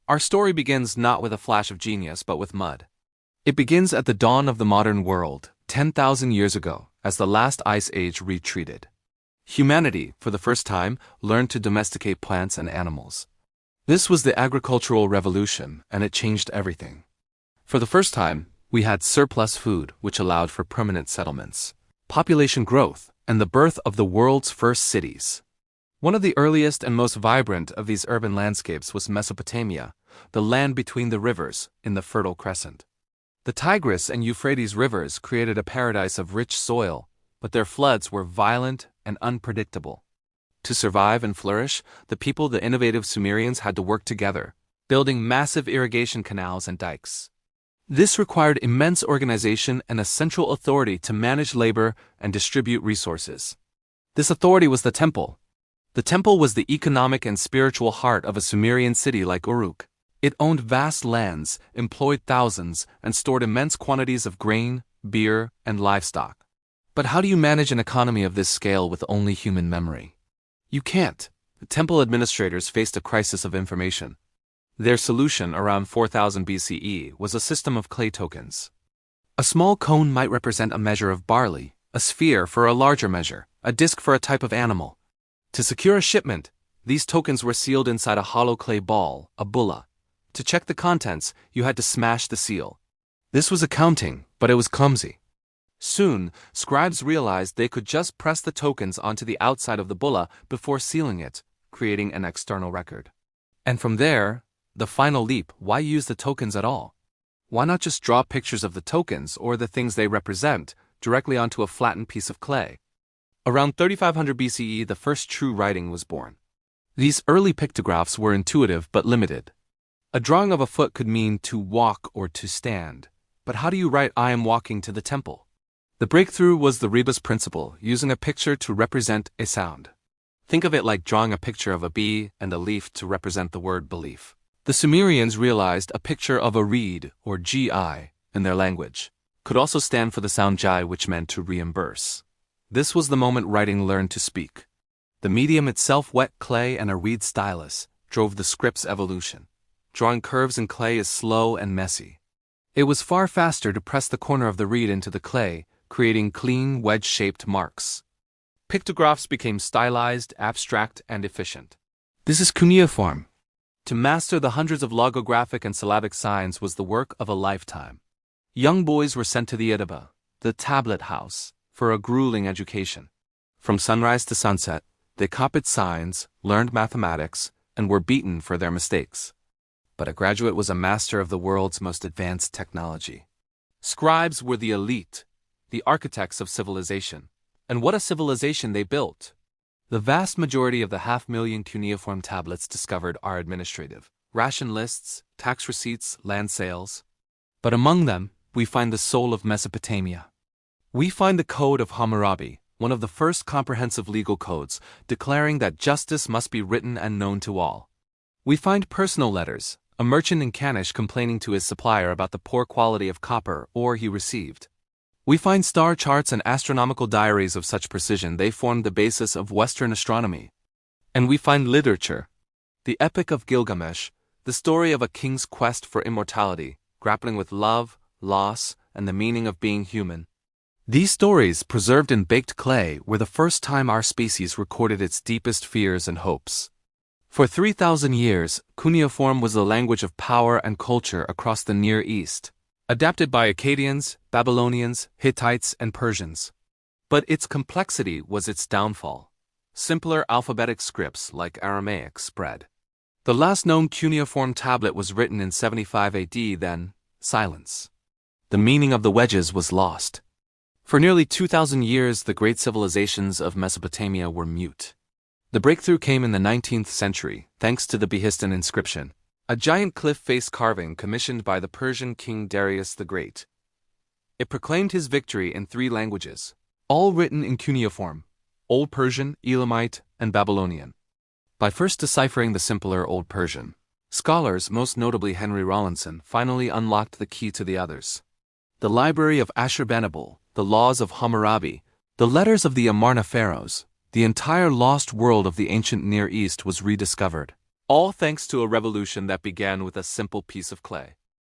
Our story begins not with a flash of genius but with mud. It begins at the dawn of the modern world, 10,000 years ago, as the last ice age retreated. Humanity, for the first time, learned to domesticate plants and animals. This was the agricultural revolution, and it changed everything. For the first time, we had surplus food, which allowed for permanent settlements, population growth, and the birth of the world's first cities. One of the earliest and most vibrant of these urban landscapes was Mesopotamia, the land between the rivers in the Fertile Crescent. The Tigris and Euphrates rivers created a paradise of rich soil, but their floods were violent and unpredictable. To survive and flourish, the innovative Sumerians had to work together, building massive irrigation canals and dikes. This required immense organization and a central authority to manage labor and distribute resources. This authority was the temple. The temple was the economic and spiritual heart of a Sumerian city like Uruk. It owned vast lands, employed thousands, and stored immense quantities of grain, beer, and livestock. But how do you manage an economy of this scale with only human memory? You can't. The temple administrators faced a crisis of information. Their solution around 4000 BCE was a system of clay tokens. A small cone might represent a measure of barley, a sphere for a larger measure, a disc for a type of animal. To secure a shipment, these tokens were sealed inside a hollow clay ball, a bulla. To check the contents, you had to smash the seal. This was accounting, but it was clumsy. Soon, scribes realized they could just press the tokens onto the outside of the bulla before sealing it, creating an external record. And from there, the final leap: why use the tokens at all? Why not just draw pictures of the tokens or the things they represent directly onto a flattened piece of clay? Around 3500 BCE, the first true writing was born. These early pictographs were intuitive but limited. A drawing of a foot could mean to walk or to stand. But how do you write "I am walking to the temple"? The breakthrough was the rebus principle, using a picture to represent a sound. Think of it like drawing a picture of a bee and a leaf to represent the word belief. The Sumerians realized a picture of a reed, or gi, in their language, could also stand for the sound jai, which meant to reimburse. This was the moment writing learned to speak. The medium itself, wet clay and a reed stylus, drove the script's evolution. Drawing curves in clay is slow and messy. It was far faster to press the corner of the reed into the clay, creating clean, wedge-shaped marks. Pictographs became stylized, abstract, and efficient. This is Cuneiform. To master the hundreds of logographic and syllabic signs was the work of a lifetime. Young boys were sent to the Idaba, the tablet house, for a grueling education. From sunrise to sunset, they copied signs, learned mathematics, and were beaten for their mistakes. But a graduate was a master of the world's most advanced technology. Scribes were the elite, the architects of civilization. And what a civilization they built! The vast majority of the 500,000 cuneiform tablets discovered are administrative: ration lists, tax receipts, land sales. But among them, we find the soul of Mesopotamia. We find the Code of Hammurabi, one of the first comprehensive legal codes, declaring that justice must be written and known to all. We find personal letters, a merchant in Kanish complaining to his supplier about the poor quality of copper ore he received. We find star charts and astronomical diaries of such precision they formed the basis of Western astronomy. And we find literature. The Epic of Gilgamesh, the story of a king's quest for immortality, grappling with love, loss, and the meaning of being human. These stories, preserved in baked clay, were the first time our species recorded its deepest fears and hopes. For 3,000 years, cuneiform was the language of power and culture across the Near East, adapted by Akkadians, Babylonians, Hittites, and Persians. But its complexity was its downfall. Simpler alphabetic scripts like Aramaic spread. The last known cuneiform tablet was written in 75 AD, then silence. The meaning of the wedges was lost. For nearly 2,000 years, the great civilizations of Mesopotamia were mute. The breakthrough came in the 19th century, thanks to the Behistun inscription, a giant cliff-face carving commissioned by the Persian king Darius the Great. It proclaimed his victory in 3 languages, all written in cuneiform: Old Persian, Elamite, and Babylonian. By first deciphering the simpler Old Persian, scholars, most notably Henry Rawlinson, finally unlocked the key to the others. The library of Ashurbanipal, the laws of Hammurabi, the letters of the Amarna pharaohs, the entire lost world of the ancient Near East was rediscovered. All thanks to a revolution that began with a simple piece of clay.